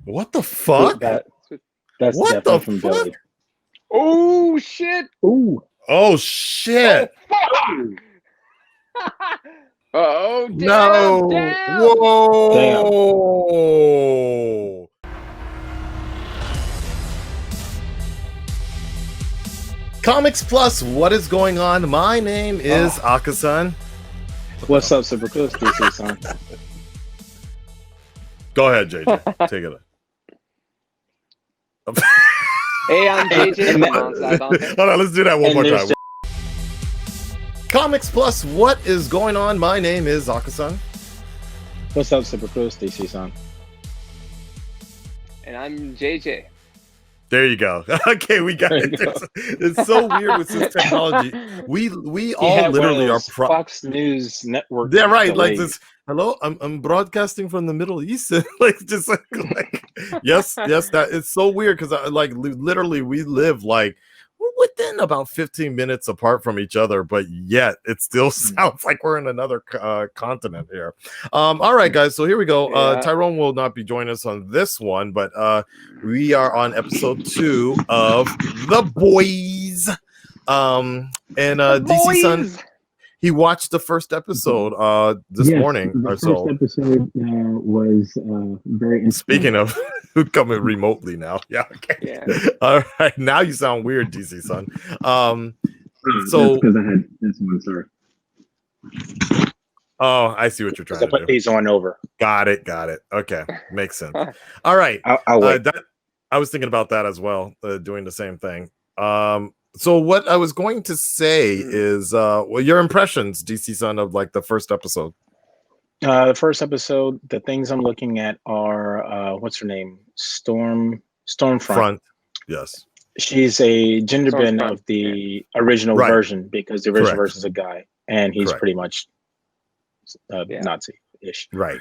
What the fuck? That's What the definitely from fuck? Billy. Oh shit! Ooh. Oh Oh shit! fuck! Oh damn! No! Damn! Whoa! Comics Plus, what is going on? My name is Akasan. What's up, Super Close, DC-san? Go ahead, JJ. Take it. Hey, I'm JJ. Hold on, let's do that one And more there's time. Comics Plus, what is going on? My name is Akasan. What's up, Super Close, DC-san? And I'm JJ. There you go. Okay, we got it. It's so weird with this technology. We all literally are Fox News Network. Yeah, right. delays. Like this. Hello, I'm broadcasting from the Middle East. like yes, that it's so weird because I like literally we live like within about 15 minutes apart from each other, but yet it still sounds like we're in another continent here. All right, guys. So here we go. Tyrone will not be joining us on this one, but we are on episode 2 of The Boys. And DC-san, he watched the first episode this morning or so. The first episode was very interesting. Speaking of coming remotely now. Yeah, okay. Yeah. All right. Now you sound weird, DC-san. So that's because I had this one, sorry. Oh, I see what you're trying to do. Put these on over. Got it. Okay. Makes sense. All right. I'll wait. I was thinking about that as well, doing the same thing. So what I was going to say is your impressions, DC-san, of like the first episode. The first episode, the things I'm looking at are what's her name? Stormfront. Yes. She's a gender bend of the original version because the original version is a guy and he's pretty much Nazi-ish. Right.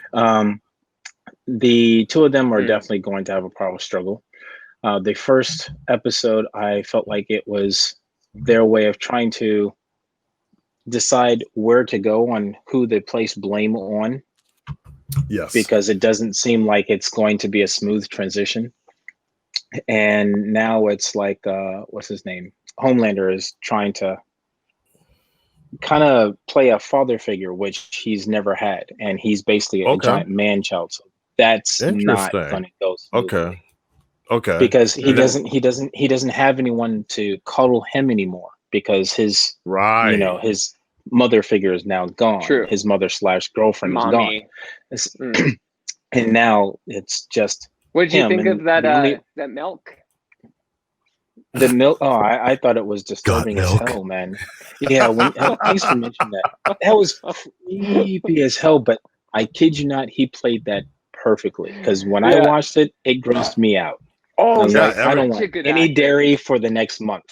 The two of them are definitely going to have a power struggle. The first episode, I felt like it was their way of trying to decide where to go on who they place blame on. Yes. Because it doesn't seem like it's going to be a smooth transition. And now it's like, what's his name? Homelander is trying to kind of play a father figure, which he's never had. And he's basically a giant man-child. So that's not going to go smoothly. Okay. Because he doesn't have anyone to cuddle him anymore because his his mother figure is now gone. True. His mother/girlfriend is gone. And now it's just what did you think of that that milk? The milk. Oh, I thought it was disturbing as hell, man. Yeah, thanks for mentioning that. That was creepy as hell, but I kid you not, he played that perfectly. Because when I watched it, it grossed me out. Oh, I don't want any dairy for the next month.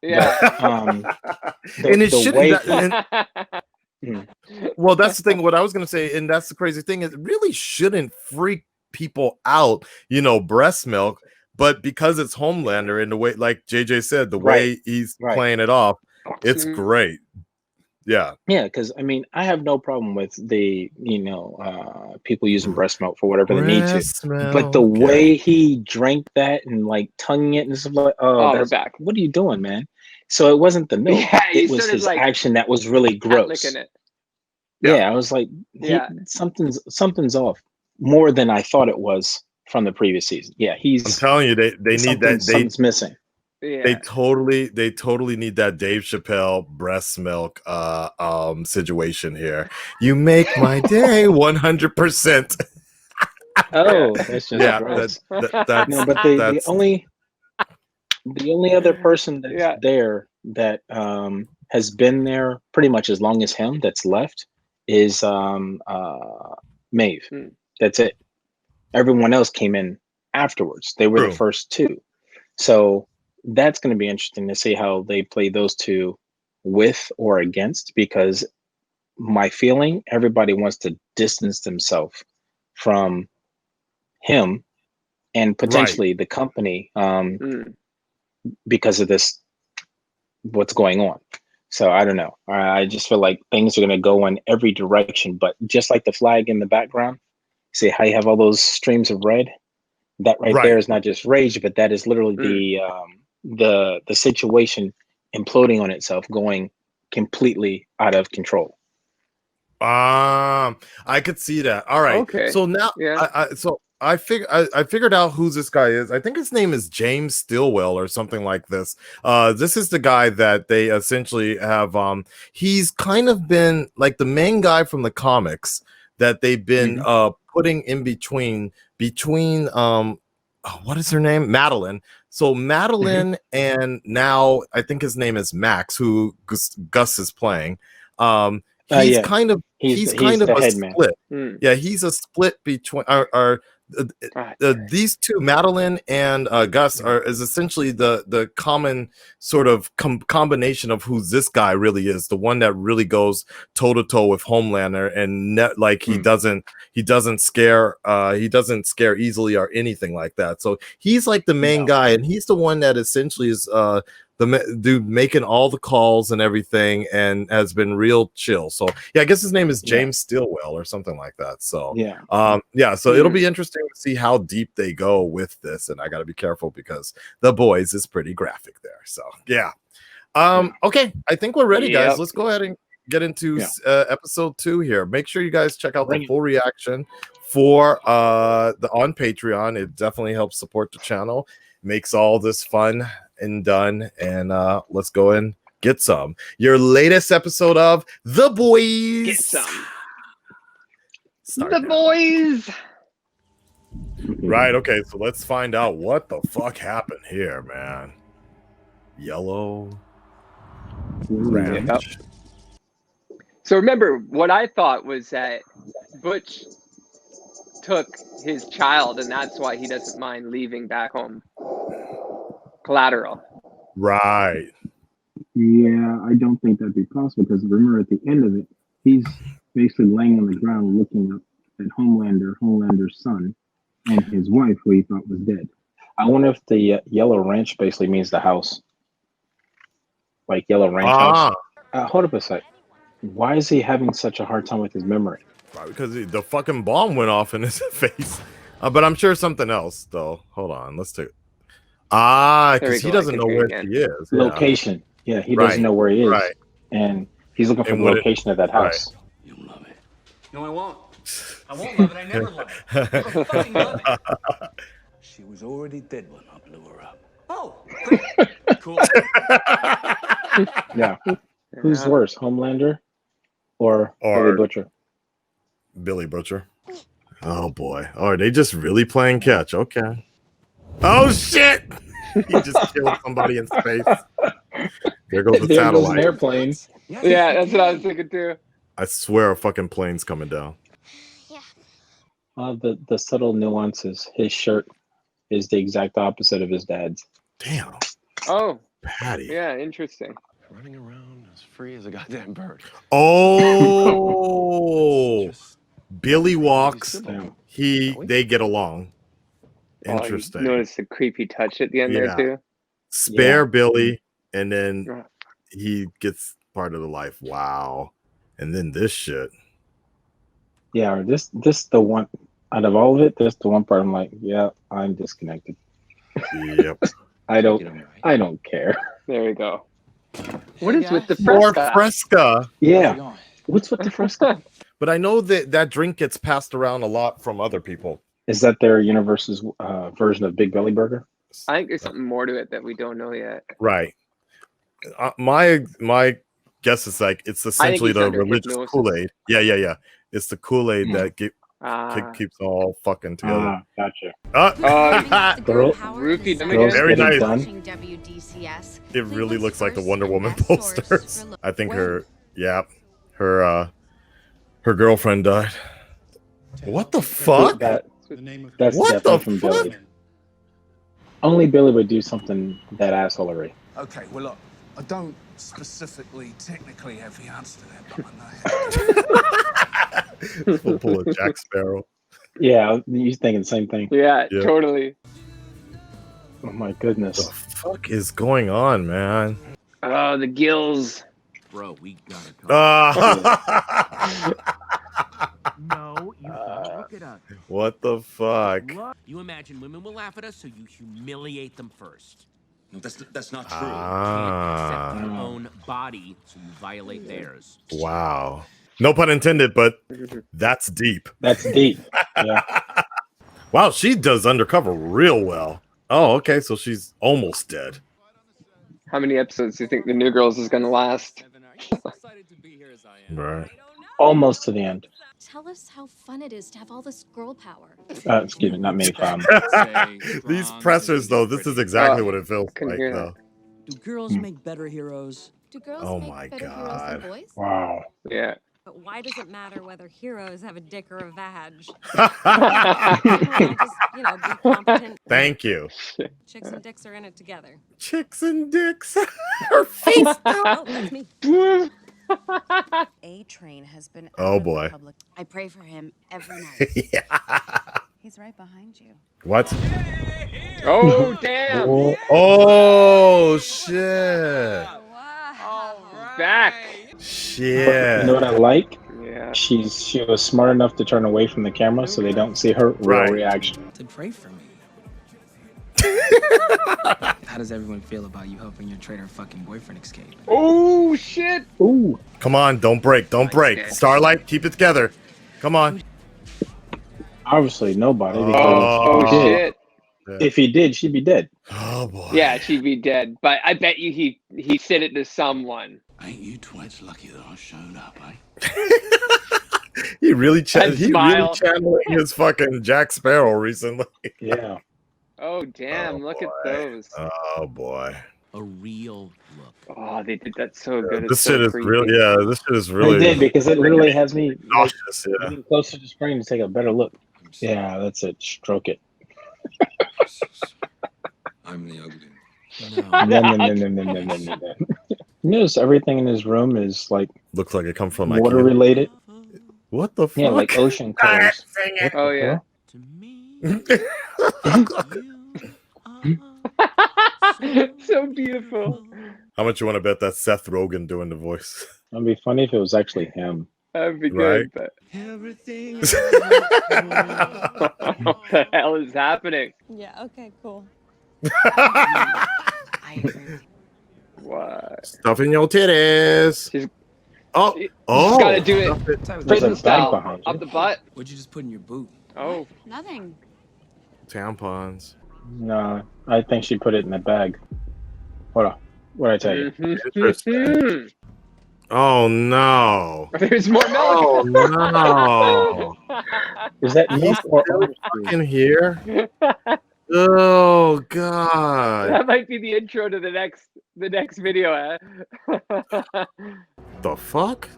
Yeah. But, and it shouldn't. Well, that's the thing. What I was going to say, and that's the crazy thing, is it really shouldn't freak people out, breast milk. But because it's Homelander in the way, like JJ said, the way he's playing it off, it's great. Yeah. Yeah, because I mean, I have no problem with the people using breast milk for whatever they need to. But the way he drank that and like tonguing it and stuff like, we're back. What are you doing, man? So it wasn't the milk; it was his action that was really gross. It. Yeah, I was like, something's off more than I thought it was from the previous season. Yeah, I'm telling you, they need that. Something's missing. Yeah. They totally need that Dave Chappelle breast milk situation here. You make my day 100%. Oh, that's just gross. That's no, but the only other person that's there that has been there pretty much as long as him that's left is Maeve. That's it. Everyone else came in afterwards. They were the first two. So that's going to be interesting to see how they play those two with or against, because my feeling, everybody wants to distance themselves from him and potentially the company because of this, what's going on. So I don't know. I just feel like things are going to go in every direction, but just like the flag in the background, see how you have all those streams of red? That right there is not just rage, but that is literally the situation imploding on itself, going completely out of control. I could see that. All right. Okay. So now, I figured out who this guy is. I think his name is James Stillwell or something like this. This is the guy that they essentially have. He's kind of been like the main guy from the comics that they've been putting in between what is her name? Madeline. So Madeline and now I think his name is Max, who Gus is playing. He's kind of he's kind of a split. Yeah, he's a split between these two, Madeline and Gus, is essentially the common sort of combination of who this guy really is, the one that really goes toe to toe with Homelander, and he doesn't scare easily or anything like that. So he's like the main guy, and he's the one that essentially is the dude making all the calls and everything, and has been real chill. So yeah, I guess his name is James Stillwell or something like that. So so it'll be interesting to see how deep they go with this, and I got to be careful because The Boys is pretty graphic there. So yeah, okay, I think we're ready, guys. Let's go ahead and get into episode 2 here. Make sure you guys check out the full reaction for on Patreon. It definitely helps support the channel, makes all this fun and done, and let's go and get some. Your latest episode of The Boys. Get some. The Boys. Right, okay, so let's find out what the fuck happened here, man. Yellow Ranch. Yep. So remember, what I thought was that Butch took his child, and that's why he doesn't mind leaving back home. Collateral. Right. Yeah, I don't think that'd be possible, because remember at the end of it, he's basically laying on the ground looking up at Homelander's son, and his wife, who he thought was dead. I wonder if the Yellow Ranch basically means the house. Like Yellow Ranch house. Hold up a sec. Why is he having such a hard time with his memory? Probably because the fucking bomb went off in his face. But I'm sure something else, though. Hold on. Let's take because he doesn't know where he is. Location. Yeah, he doesn't know where he is. Right. And he's looking for the location of that house. Right. You'll love it. No, I won't. I won't love it. I never love it. I never fucking love it. She was already dead when I blew her up. Oh, great. Cool. Yeah. Who's worse, Homelander or Billy Butcher? Billy Butcher. Oh boy. Oh, are they just really playing catch? Okay. Oh shit! He just killed somebody in space. There goes the satellite. An airplane. Yeah, that's what I was thinking too. I swear a fucking plane's coming down. The subtle nuances. His shirt is the exact opposite of his dad's. Damn. Oh. Patty. Yeah, interesting. Running around as free as a goddamn bird. Oh. Billy walks. They get along. Interesting. Notice the creepy touch at the end there too. Spare Billy, and then he gets part of the life. Wow. And then this shit. Yeah, this the one out of all of it, this the one part I'm like, yeah, I'm disconnected. Yep. I don't care. There we go. What is with the More Fresca? Fresca? Yeah. What's with the Fresca? But I know that drink gets passed around a lot from other people. Is that their universe's version of Big Belly Burger? I think there's something more to it that we don't know yet. Right. My guess is like it's essentially the religious Kool-Aid. Yeah. It's the Kool-Aid that keeps all fucking together. Gotcha. Rookie very nice. Done. It really looks like the Wonder Woman posters. I think her girlfriend died. What the fuck? That's what the from fuck? Billy. Only Billy would do something that assholery. Okay, well look, I don't specifically, technically have the answer to that, but I know. We'll pull a Jack Sparrow. Yeah, you're thinking the same thing. Yeah, totally. Oh my goodness. What the fuck is going on, man? Oh, the gills. Bro, we gotta Uh, No, you Look at us. What the fuck? You imagine women will laugh at us, so you humiliate them first. No, that's not true. Can't accept your Ah. own body, so you violate theirs. Wow. No pun intended, but that's deep. That's deep. Yeah. Wow, she does undercover real well. Oh, okay, so she's almost dead. How many episodes do you think the New Girls is going to last? Right. Almost to the end. Tell us how fun it is to have all this girl power. Excuse me, not me. These pressers, though, this is exactly what it feels couldn't like, hear though. Do girls make better heroes? Do girls Oh make my better heroes God. than boys? Wow. Yeah. But why does it matter whether heroes have a dick or a vag? Thank Just, be competent. you. Chicks and dicks are in it together. Chicks and dicks. Her face. Oh, that's me. A-Train has been Oh, out of boy. the public. I pray for him every night. Yeah. He's right behind you. What? Oh, damn. Oh, shit. Back. Shit. You know what I like? Yeah. She was smart enough to turn away from the camera so they don't see her real Right. reaction. To pray for me. How does everyone feel about you helping your traitor fucking boyfriend escape? Oh, shit. Ooh. Come on, don't break. Don't break. Starlight, keep it together. Come on. Obviously, nobody. Because Oh, if he did- shit. If he did, she'd be dead. Oh, boy. Yeah, she'd be dead. But I bet you he said it to someone. Ain't you twits lucky that I showed up, eh? He really And smile. channeling his fucking Jack Sparrow recently. Yeah. Oh, damn. Oh, Look boy. at those. Oh, boy. A real look. Oh, they did that so good. It's This so shit is creepy. real. Yeah, this shit is I really did because it literally has me like, nauseous. Yeah. getting close to the screen to take a better look. Yeah, that's it. Stroke it. I'm the ugly. No. You notice everything in his room is like Looks like it comes from water IKEA. related. What the fuck? Yeah, like ocean colors. What Oh, the yeah. hell? To me, So beautiful. How much you want to bet that's Seth Rogen doing the voice? It'd be funny if it was actually him. That'd be Right. good, but everything. what the hell is happening? Yeah, okay, cool. I agree. What? Stuff in your titties. She's- Oh, She's oh. gotta do it There's a prison bag style behind you. up the butt. What'd you just put in your boot? Oh, Nothing. Tampons. No, I think she put it in the bag. Hold on. What'd I tell you? Mhm. Oh no. There's more Oh milk. no. Is that milk or orange juice? Fucking here. Oh god. That might be the intro to the next video. The fuck?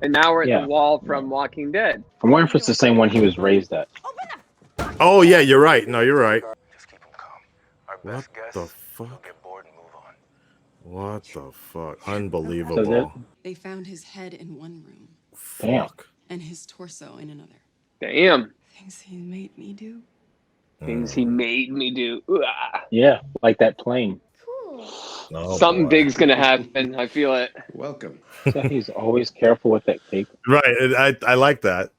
And now we're at Yeah. the wall from Walking Dead. I'm wondering if it's the same one he was raised at. Oh yeah, you're right. No, you're right. Just keep them calm. Our What best guess the will fuck? get bored and move on. What the fuck? So Unbelievable. They found his head in one room Damn. Fuck. and his torso in another. Damn. Things he made me do. Things he made me do. Ah. Yeah, like that plane. Cool. Oh, Something boy. big's gonna happen. I feel it. Welcome. So he's always careful with that cake. Right. I like that.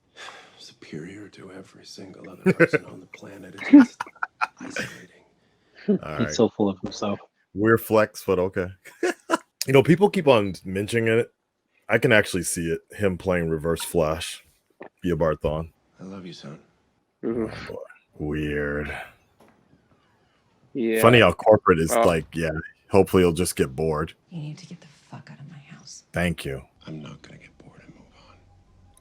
Superior to every single other person on the planet. It's just isolating. All right. He's so full of himself. Weird flex, but okay. You know, people keep on mentioning it. I can actually see it. Him playing Reverse Flash via Barthon. I love you, son. Oof. Oh, boy. Weird. Yeah. Funny how corporate is Oh. like, yeah, hopefully he'll just get bored. You need to get the fuck out of my house. Thank you. I'm not gonna get bored and move on.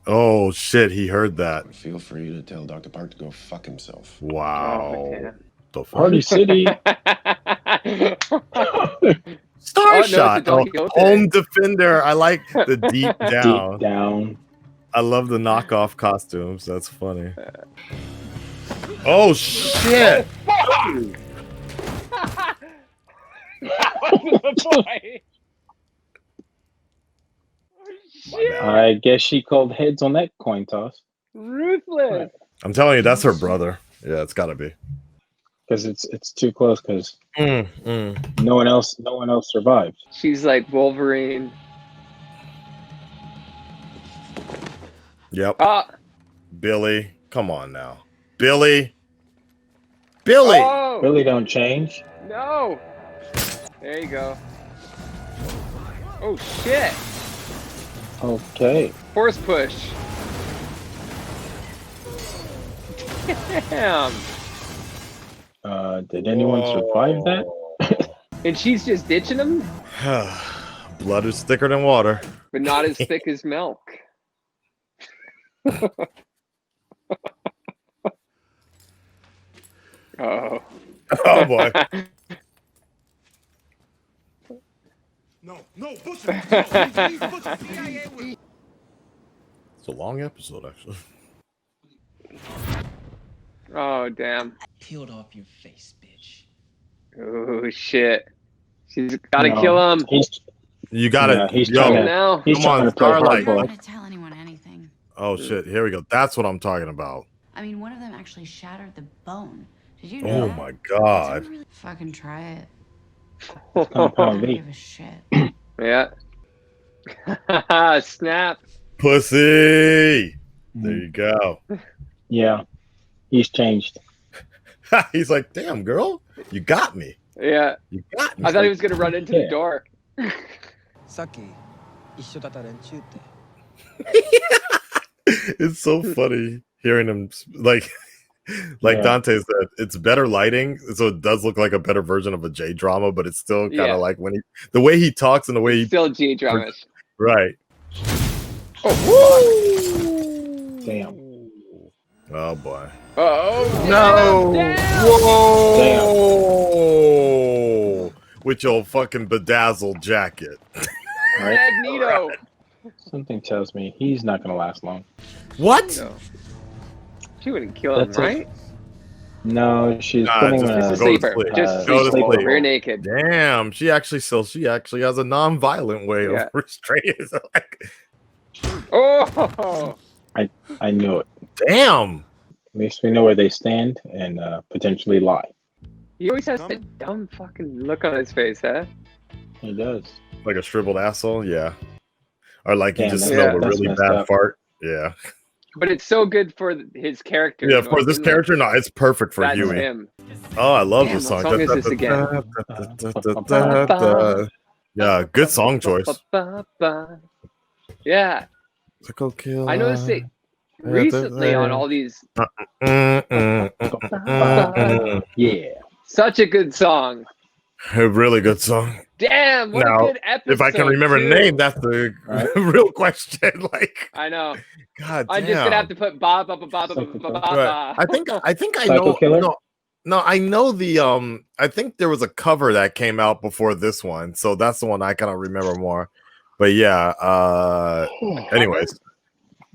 Oh, shit. He heard that. Feel free to tell Dr. Park to go fuck himself. Wow. Oh, The fuck? Party City. Star Oh, no, it's a Shot. Don Oh, Quixote. Home Defender. I like the deep down. Deep down. I love the knockoff costumes. That's funny. Oh, shit. That wasn't the point. Oh, shit. I guess she called heads on that coin toss Ruthless. I'm telling you, that's her brother. Yeah, it's got to be. because it's too close because no one else survived. She's like Wolverine. Yep. Ah, Billy Come on now, Billy. Billy. Oh Billy don't change. no! There you go. Oh shit! Okay. Force push. Damn. Did anyone survive that? And she's just ditching him, Blood is thicker than water. but not as thick as milk. Oh. Oh boy. No, Butcher. No, Butcher. It's a long episode, actually. Oh damn. Peeled off your face, bitch. Oh shit. She's gotta No, kill him. You got it. He's Yo, trying to. Now. He's come trying on, to play Starlight. I'm not hardball. gonna tell anyone anything. Oh shit! Here we go. That's what I'm talking about. I mean, one of them actually shattered the bone. Did you Oh know that? my god. Didn't really fucking try it. Compound I don't V. give a shit. Yeah. Snap. Pussy. There you go. Yeah, he's changed. He's like, damn, girl, you got me. Yeah. You got me. I thought he was gonna run into the Yeah. door. さっき一緒だった連中って It's so funny hearing him like Yeah. Dante said, it's better lighting, so it does look like a better version of a J drama, but it's still kind of Yeah. like when the way he talks and the way he Still G dramas. right. Oh, Damn. Oh boy. oh No. damn. Whoa. With your fucking bedazzled jacket. Right? Magneto. Something tells me he's not gonna last long. What? No. She wouldn't kill him, That's it. right? No, she's Nah, putting just a go to Sleeper. sleep. Just Go to sleep. sleep. Rear naked. Damn, she actually has a non-violent way Yeah. of restraining. Like, Oh. I knew it. damn. At least we know where they stand and potentially lie. He always has that dumb fucking look on his face, huh? He does. Like a shriveled asshole, yeah. Or like you Damn, just that's- smelled a that's really messed bad up. fart. Yeah. But it's so good for his character. Yeah, you of know course. what I This mean? Like, character, no, it's perfect for that's Huey. him. Oh, I love Damn, this what song. song is this again? Yeah, good song choice. Yeah, Psycho Killer. I noticed it recently on all these. Yeah. Such a good song. A really good song. Damn, what Now, a good episode. If I can remember the too. name, that's the Right. real question. Like, I know. God damn. I'm just gonna have to put ba ba ba ba ba ba ba ba. Right. I think I Psycho know. Killer? No, I know the I think there was a cover that came out before this one, so that's the one I kind of remember more. But yeah, anyways.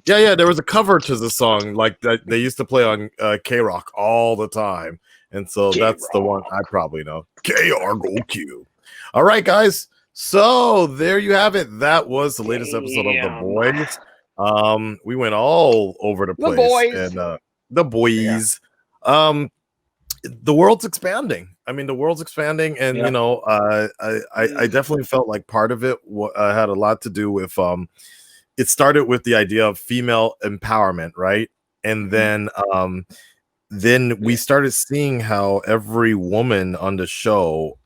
Yeah, there was a cover to the song like that they used to play on K-Rock all the time. And so that's the one I probably know. K-R-O-Q. All right, guys. So there you have it. That was the latest episode of The Boys. We went all over the place. Boys. And The Boys. The world's expanding. I mean, the world's expanding, and Yeah. you know, I definitely felt like part of it had a lot to do with it started with the idea of female empowerment, right? And then we started seeing how every woman on the show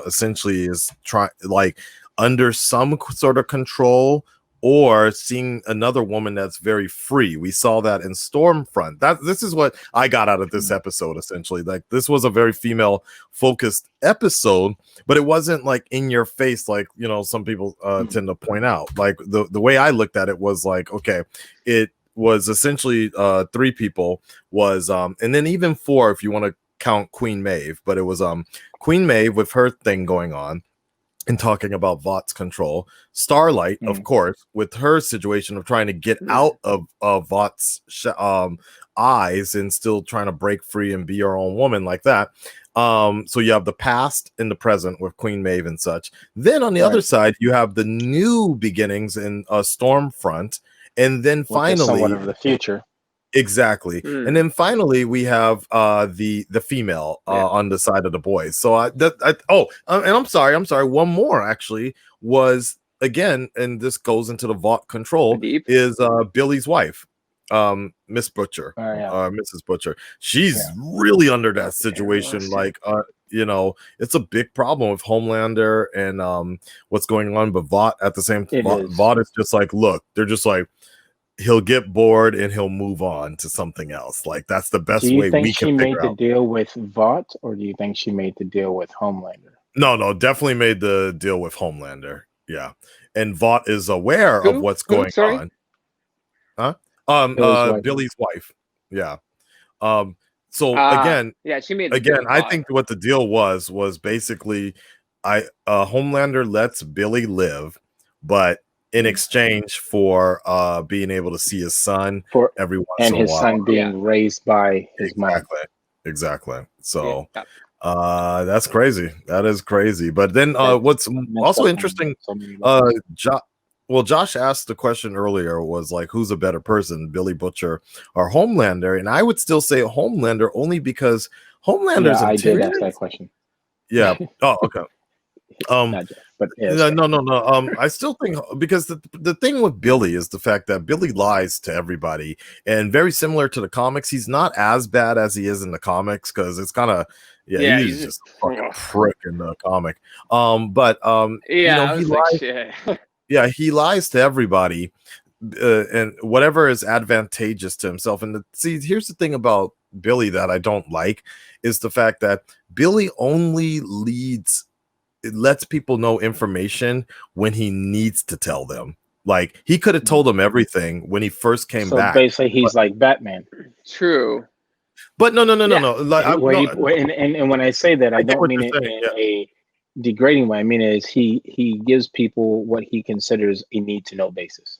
essentially is trying like under some sort of control or seeing another woman that's very free. We saw that in Stormfront. This is what I got out of this episode, essentially. Like, this was a very female focused episode, but it wasn't like in your face, like, you know, some people tend to point out. Like, the way I looked at it was like, okay, it was essentially 3 people was and then even 4 if you want to count Queen Maeve, but it was Queen Maeve with her thing going on and talking about Vought's control. Starlight, of course, with her situation of trying to get out of Vought's eyes and still trying to break free and be her own woman like that. So you have the past and the present with Queen Maeve and such. Then on the other side, you have the new beginnings in Stormfront, and then finally somewhat of the future. Exactly. And then finally we have the female on the side of the boys. So and I'm sorry, one more actually was again, and this goes into the Vought control, is Billy's wife. Miss Butcher, yeah. Mrs. Butcher. She's Yeah. really under that situation. Like, you know, it's a big problem with Homelander and what's going on. But Vought at the same It time, is. Vought is just like, look, they're just like, he'll get bored and he'll move on to something else. Like, that's the best Do you way think we she can made figure the out. deal with Vought, or do you think she made the deal with Homelander? No, definitely made the deal with Homelander. Yeah, and Vought is aware of what's going Sorry? on. Huh? Billy's wife. Billy's wife. Yeah. So Yeah, again, she made the deal with I Vought. think what the deal was basically, Homelander lets Billy live, but in exchange for being able to see his son For every once and in a his while. son being raised by his mom. Exactly. So Yeah. that's crazy. That is crazy. But then That's what's messed also up on interesting, so many levels. Josh asked the question earlier, was like, who's a better person, Billy Butcher or Homelander? And I would still say Homelander, only because Homelander's Yeah, I did ask intentions. that question. Yeah. Oh, okay. Not just, but yeah, No. I still think, because the thing with Billy is the fact that Billy lies to everybody, and very similar to the comics, he's not as bad as he is in the comics, because it's kind of he's just a fucking prick in the comic. You know, I he was like, lies. shit. Yeah, he lies to everybody, and whatever is advantageous to himself. And see, here's the thing about Billy that I don't like, is the fact that Billy only lets people know information when he needs to tell them. Like, he could have told them everything when he first came so back. basically, he's like Batman. True. But no. Like, and when I say that, I get don't what mean you're it saying, in a degrading way. I mean is he gives people what he considers a need to know basis.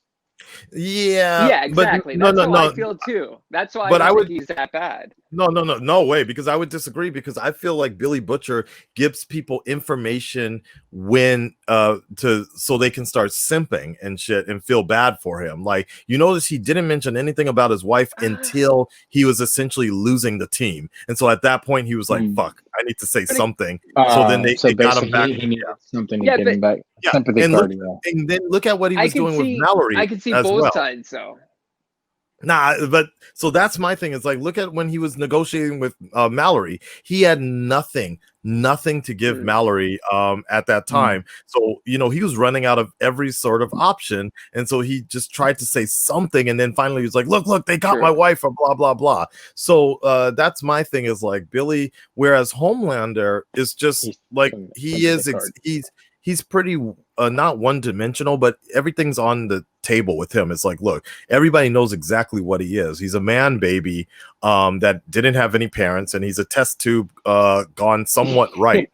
Yeah, exactly. But That's how I feel too. That's why But I I don't would- think he's that bad. No way, because I would disagree, because I feel like Billy Butcher gives people information when so they can start simping and shit and feel bad for him. Like, you notice he didn't mention anything about his wife until he was essentially losing the team. And so at that point he was like, fuck, I need to say something. So then they got him back. He needed something to get him back. Yeah. Sympathy And card. then look at what he was doing with Mallory. I can see as both well. sides though. Nah, but so that's my thing. It's like, look at when he was negotiating with Mallory. He had nothing to give Mallory at that time. So, you know, he was running out of every sort of option, and so he just tried to say something, and then finally he was like, look, they got my wife, or blah blah blah. So that's my thing, is like Billy, whereas Homelander is just like, he's pretty not one-dimensional, but everything's on the table with him. It's like, look, everybody knows exactly what he is. He's a man baby that didn't have any parents, and he's a test tube gone somewhat right.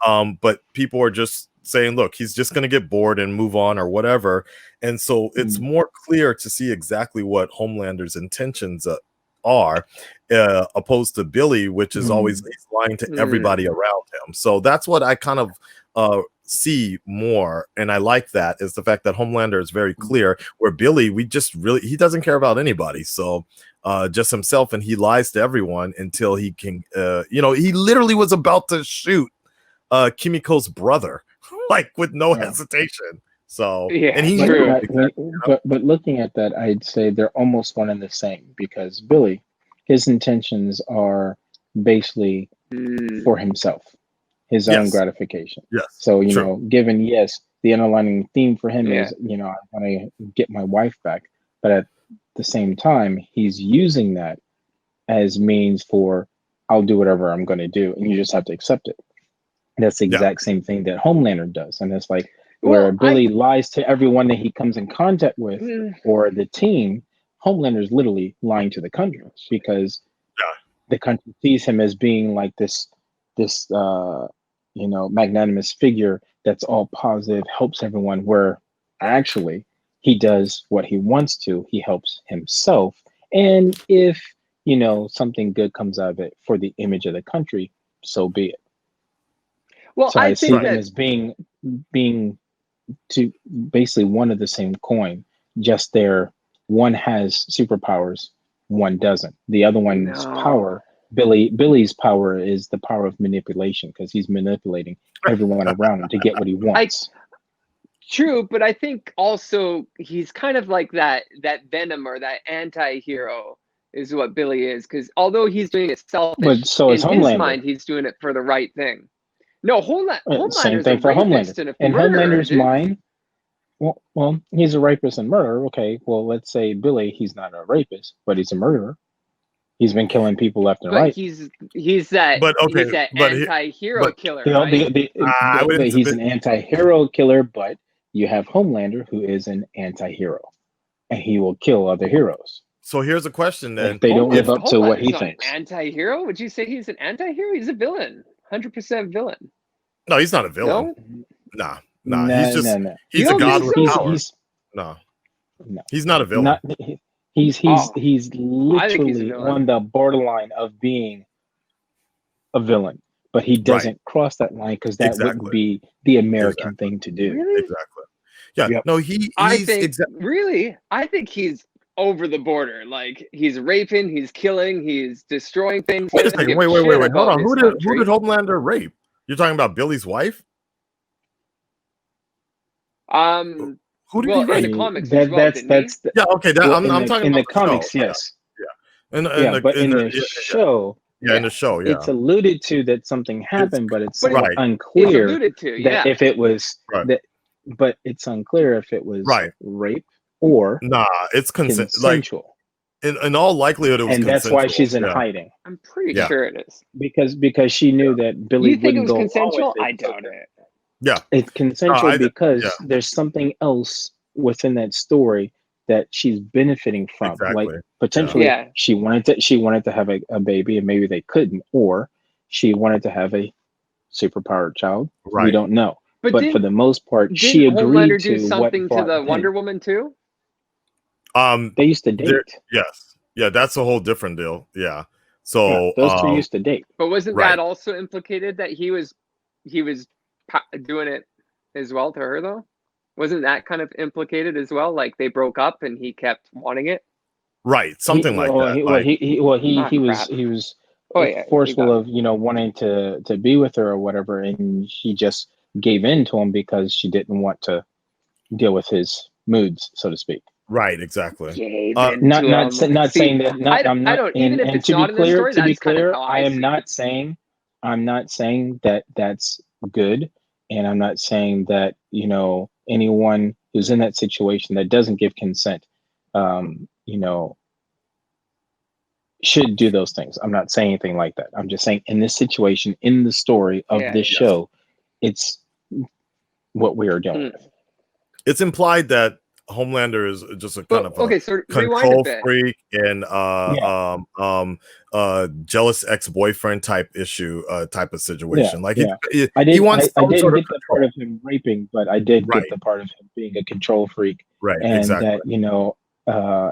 But people are just saying, look, he's just going to get bored and move on or whatever. And so it's more clear to see exactly what Homelander's intentions are, opposed to Billy, which is always lying to everybody around him. So that's what I kind of see more, and I like that, is the fact that Homelander is very clear, where Billy, he doesn't care about anybody, so just himself, and he lies to everyone until he can he literally was about to shoot Kimiko's brother like with no hesitation. So and he knew but looking at that, I'd say they're almost one and the same, because Billy, his intentions are basically for himself, his own gratification. Yes. So, given, the underlying theme for him is, I want to get my wife back. But at the same time, he's using that as means for, I'll do whatever I'm going to do. And you just have to accept it. That's the exact same thing that Homelander does. And it's like, where Billy lies to everyone that he comes in contact with, or the team, Homelander is literally lying to the country, because the country sees him as being like this magnanimous figure that's all positive, helps everyone, where actually he does what he wants to. He helps himself. And if, something good comes out of it for the image of the country, so be it. Well, so I see think them as being to basically one of the same coin, just one has superpowers, one doesn't. The other one's power, Billy's power is the power of manipulation, because he's manipulating everyone around him to get what he wants. True, but I think also he's kind of like that Venom or that anti-hero is what Billy is, because although he's doing it selfish, But so is in his Homelander. mind he's doing it for the right thing. No, Same Homelander's thing a for rapist Homelander. and a In murderer, Homelander's dude. mind, well, he's a rapist and murderer. Okay, well, let's say Billy, he's not a rapist, but he's a murderer. He's been killing people left and But right. he's that anti-hero killer, right? But he's an anti-hero killer, but you have Homelander, who is an anti-hero, and he will kill other heroes. So here's a question then. If they don't live up to what he Homelander's not thinks. an anti-hero? Would you say he's an anti-hero? He's a villain. 100% villain. No, he's not a villain. No? Nah. He's just no. he's a god with power. No. He's not a villain. He's he's literally a villain. on the borderline of being a villain, but he doesn't cross that line because that wouldn't be the American thing to do. Really? Exactly. Yeah. Yep. No, he's I think he's over the border. Like, he's raping, he's killing, he's destroying things. Wait a second. Wait. Hold on. Who did Homelander rape? You're talking about Billy's wife? Who did he in rape? the comics as well, That's yeah. Okay. I'm talking in about the comics. show. Yes. Yeah. But in the show. Yeah, in the show, yeah. It's alluded to that something happened, but it's right. unclear it's alluded to, that if it was that. But it's unclear if it was rape or it's consensual. Like, in all likelihood, it was. And that's why she's in hiding. I'm pretty sure it is because she knew that Billy. You think it wouldn't was go consensual? along with it. I doubt it. Yeah, it's consensual because there's something else within that story that she's benefiting from. Like potentially, she wanted to have a baby, and maybe they couldn't, or she wanted to have a superpowered child. Right. We don't know. But for the most part, she didn't agreed Homelander to do something what to the him. Wonder Woman too. They used to date. Yes. Yeah, that's a whole different deal. Yeah. So those two used to date. But wasn't that also implicated that he was doing it as well to her though? Wasn't that kind of implicated as well? Like they broke up and he kept wanting it. Right. Something like that. He was forceful of wanting to be with her or whatever, and she just gave in to him because she didn't want to deal with his moods, so to speak. Right, exactly. Not saying that. I'm not. I don't. Even if it's to not in the story, to be that's kind of clear, how I am not saying. I'm not saying that that's good, and I'm not saying that anyone who's in that situation that doesn't give consent, should do those things. I'm not saying anything like that. I'm just saying in this situation, in the story of this show, it's what we are doing. It's implied that Homelander is just a kind of control freak and jealous ex-boyfriend type issue type of situation. Like he wants I didn't get the part of him raping, but I did get the part of him being a control freak, and that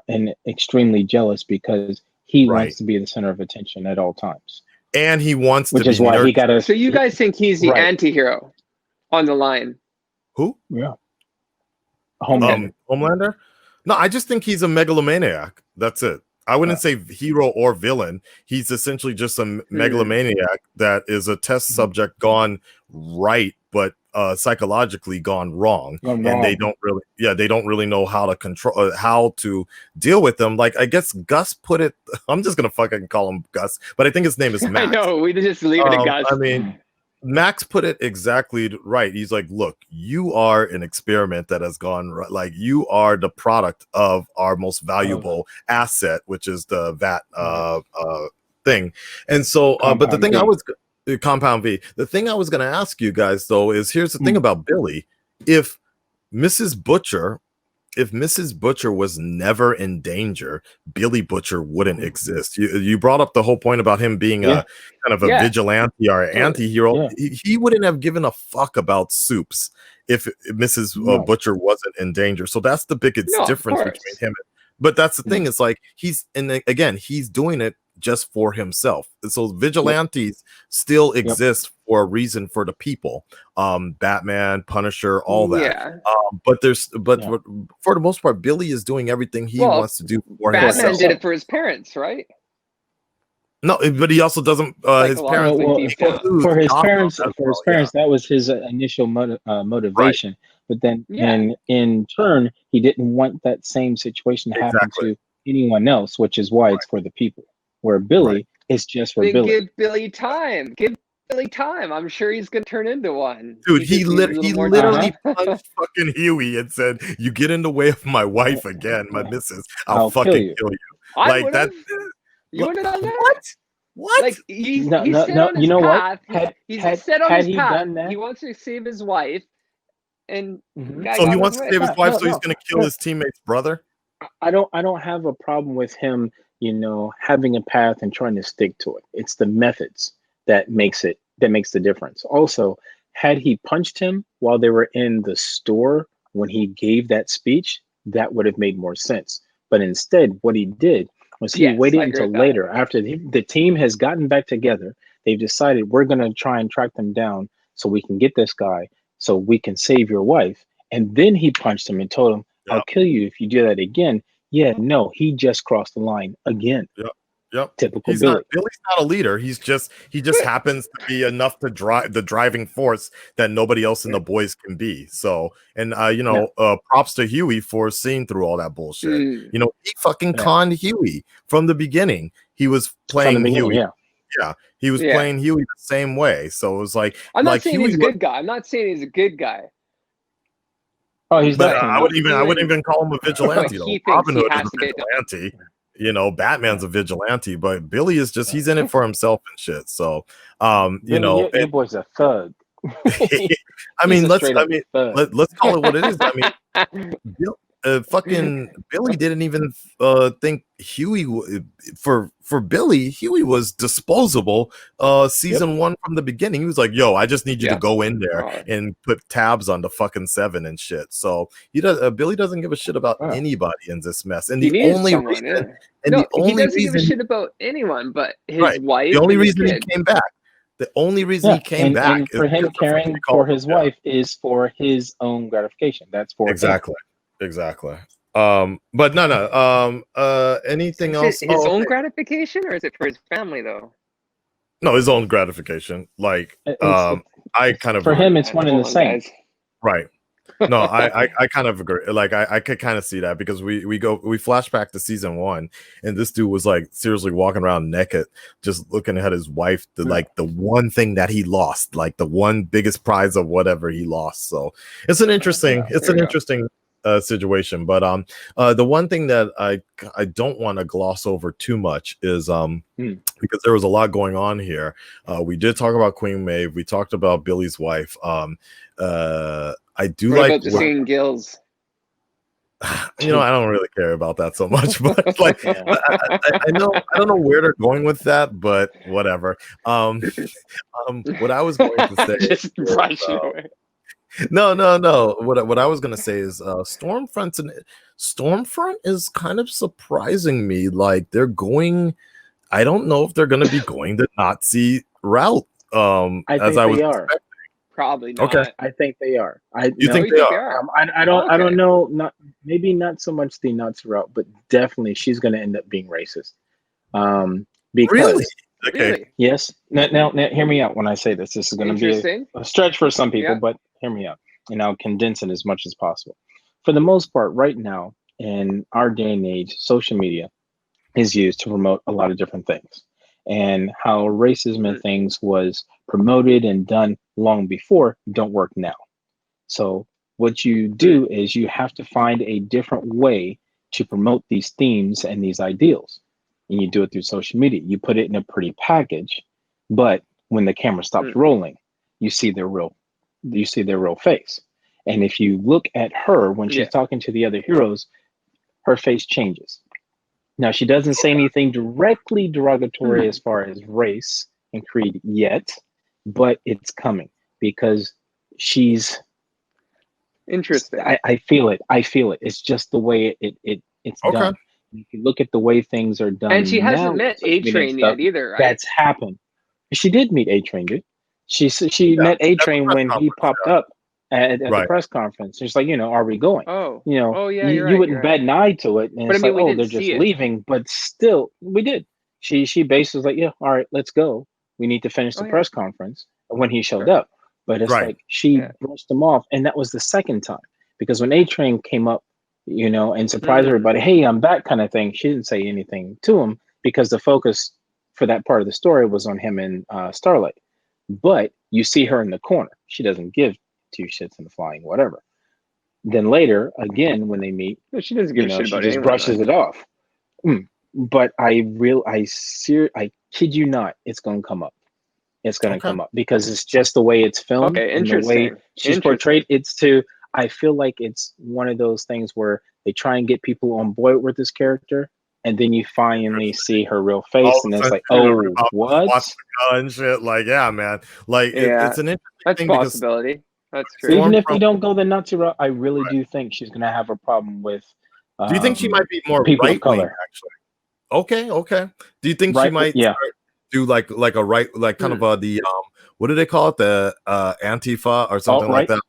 and extremely jealous because he wants to be the center of attention at all times, and he wants which is why he got to. So you guys think he's the anti-hero on the line? Who? Yeah. Homelander? No, I just think he's a megalomaniac. That's it. I wouldn't say hero or villain. He's essentially just a megalomaniac that is a test subject gone right, but psychologically gone wrong. And they don't really know how to control, how to deal with them. Like, I guess Gus put it, I'm just going to fucking call him Gus, but I think his name is Max. I know, we just leave it at Gus. I mean, Max put it exactly right. He's like, look, you are an experiment that has gone right. Like, you are the product of our most valuable asset, which is the VAT thing. And so, but the thing Compound V, the thing I was going to ask you guys, though, is here's the thing about Billy. If Mrs. Butcher was never in danger, Billy Butcher wouldn't exist. You brought up the whole point about him being a kind of a vigilante or anti-hero. Yeah. He wouldn't have given a fuck about soups if Mrs. Butcher wasn't in danger. So that's the biggest difference between him. But that's the thing. It's like he's doing it just for himself. So vigilantes still exist for a reason for the people. Batman, Punisher, all that. But for the most part, Billy is doing everything he wants to do for himself. Batman did it for his parents, right? No, but he also doesn't. His parents Psychologically deep down. For his Gotham parents, as well, yeah. that was his initial motivation. But then, Yeah. in turn, he didn't want that same situation to happen Exactly. to anyone else, which is why it's for the people. Where Billy, it's just for Then Billy. give Billy time. Give Billy time. I'm sure he's gonna turn into one. Dude, He he just needs a little more literally time. punched fucking Huey and said, "You get in the way of my wife again, my missus, I'll I'll fucking kill you." kill you." I Like would that. have. You would have done that? What? What? Like he's No, he's no, set no. on You his know what? path. He's set on Had his he path. done that, He wants to save his wife, and guy So he got wants his to way. save his wife, so he's no, gonna kill his teammate's brother. I don't have a problem with him, having a path and trying to stick to it. It's the methods that makes the difference. Also, had he punched him while they were in the store when he gave that speech, that would have made more sense. But instead, what he did was he Yes, waited I agree until with that. later after the team has gotten back together. They've decided we're going to try and track them down so we can get this guy so we can save your wife. And then he punched him and told him, I'll Yep. kill you if you do that again. Yeah, no, he just crossed the line again. Yep. Typical He's Billy. Billy's not a leader. He just happens to be enough to drive the driving force that nobody else in the boys can be. So, and props to Huey for seeing through all that bullshit. Mm. You know, he fucking Yeah. conned Huey from the beginning. He was playing Huey. Yeah, he was playing Huey the same way. So it was like I'm not saying Huey he's a good guy. I'm not saying he's a good guy. Oh, he's But definitely I not. wouldn't even call him a vigilante though. he thinks Robin he Hood is has a to get done. vigilante. You know, Batman's a vigilante, but Billy is just he's in it for himself and shit. So Billy, your boy's a thug. I mean, He's a let's straight up thug. let's call it what it is. I mean, fucking Billy didn't even think Huey for Billy. Huey was disposable. Season 1 from the beginning, he was like, "Yo, I just need you to go in there and put tabs on the fucking 7 and shit." So he does. Billy doesn't give a shit about anybody in this mess. And He the needs only someone, reason, yeah. and No, the only he doesn't give a reason, shit about anyone but his right, wife. the only and his reason he kid. came back. The only reason he came back and is for him because the caring fucking for call- his wife is for his own gratification. That's for him. Exactly. But no. Anything Is else? it his own Okay. gratification, or is it for his family though? No, his own gratification. Like, I kind of for agree. him, it's one and the same. Guys. Right. No, I kind of agree. Like, I could kind of see that because we flash back to season 1, and this dude was like seriously walking around naked, just looking at his wife. Like the one thing that he lost, like the one biggest prize of whatever he lost. So it's an interesting, situation. But the one thing that I don't want to gloss over too much is because there was a lot going on here. We did talk about Queen Maeve. We talked about Billy's wife. I do What like about the scene Gills? I don't really care about that so much, but like I don't know where they're going with that, but whatever. What I was going to say Just brush it away. No. What I was gonna say is Stormfront is kind of surprising me. Like they're going, I don't know if they're gonna be going the Nazi route. I think they are. Expecting. Probably not. Okay. I think they are. You think they are? I don't know. Maybe not so much the Nazi route, but definitely she's going to end up being racist. Because Really? Okay. Really? Yes. Now, hear me out when I say this. This is going to be a stretch for some people, but hear me out, and I'll condense it as much as possible. For the most part, right now in our day and age, social media is used to promote a lot of different things, and how racism and things was promoted and done long before don't work now. So what you do is you have to find a different way to promote these themes and these ideals. And you do it through social media. You put it in a pretty package, but when the camera stops rolling, you see their real face. And if you look at her when she's talking to the other heroes, her face changes. Now she doesn't say anything directly derogatory as far as race and creed yet, but it's coming because she's interesting. I feel it. It's just the way it's done. If you look at the way things are done, And she hasn't now, met A-Train yet either, right? That's happened. She did meet A-Train, dude. She met A-Train when he popped up at the press conference. She's like, are we going? Oh, you you're wouldn't bat an eye to it. And but it's I mean, like, we they're didn't just see it. leaving. But still, we did. she basically was like, yeah, all right, let's go. We need to finish the press conference when he showed up. But it's Right. like she brushed him off, and that was the second time because when A Train came up, you know, and surprised everybody, hey, I'm back, kind of thing. She didn't say anything to him because the focus for that part of the story was on him and Starlight. But you see her in the corner. She doesn't give two shits in the flying whatever. Then later, again, when they meet, she doesn't give a shit she about just anyone, brushes it off. But I kid you not, it's gonna come up. It's gonna come up because it's just the way it's filmed and the way she's portrayed. I feel like it's one of those things where they try and get people on board with this character, and then you finally see her real face, and it's like, oh, what? And shit. Like, yeah, man. Like, it's an interesting thing because possibility. That's true. Even if we don't go the Nazi route, I really do think she's gonna have a problem with. Do you think she might be more people right of color? Actually, okay. Do you think she might do like a right, like kind of the what do they call it, the Antifa or something like that, like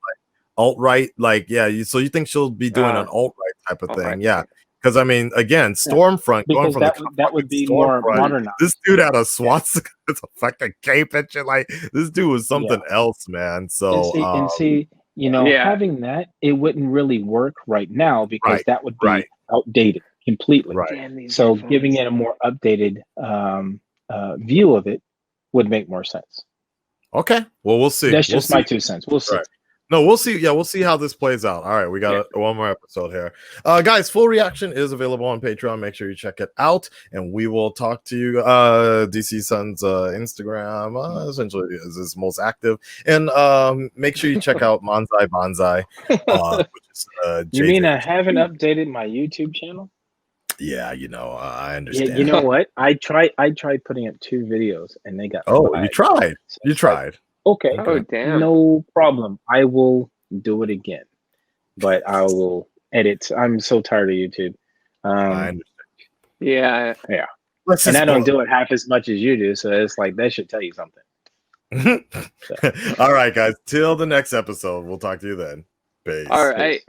alt-right, like so you think she'll be doing an alt-right type of thing? Yeah, because I mean, again, Stormfront going from that would be more modernized. This dude had a swastika, it's a fucking cape and shit. Like, this dude was something else, man. So and see, you know, having that, it wouldn't really work right now because that would be outdated completely. Right. So giving it a more updated view of it would make more sense. Okay. Well, we'll see. That's just my 2 cents. We'll see. Right. No, we'll see. Yeah, we'll see how this plays out. All right, we got one more episode here. Guys, full reaction is available on Patreon. Make sure you check it out. And we will talk to you. DC Sun's Instagram essentially is his most active. And make sure you check out Bonsai, which is you mean I haven't updated my YouTube channel? Yeah, you know, I understand. Yeah, you know what? I tried putting up 2 videos and they got you tried. So you tried. Okay. Oh, damn. No problem. I will do it again, but I will edit. I'm so tired of YouTube. I understand. Yeah. And I don't do it half as much as you do, so it's like that should tell you something. All right, guys. Till the next episode. We'll talk to you then. Peace. All right.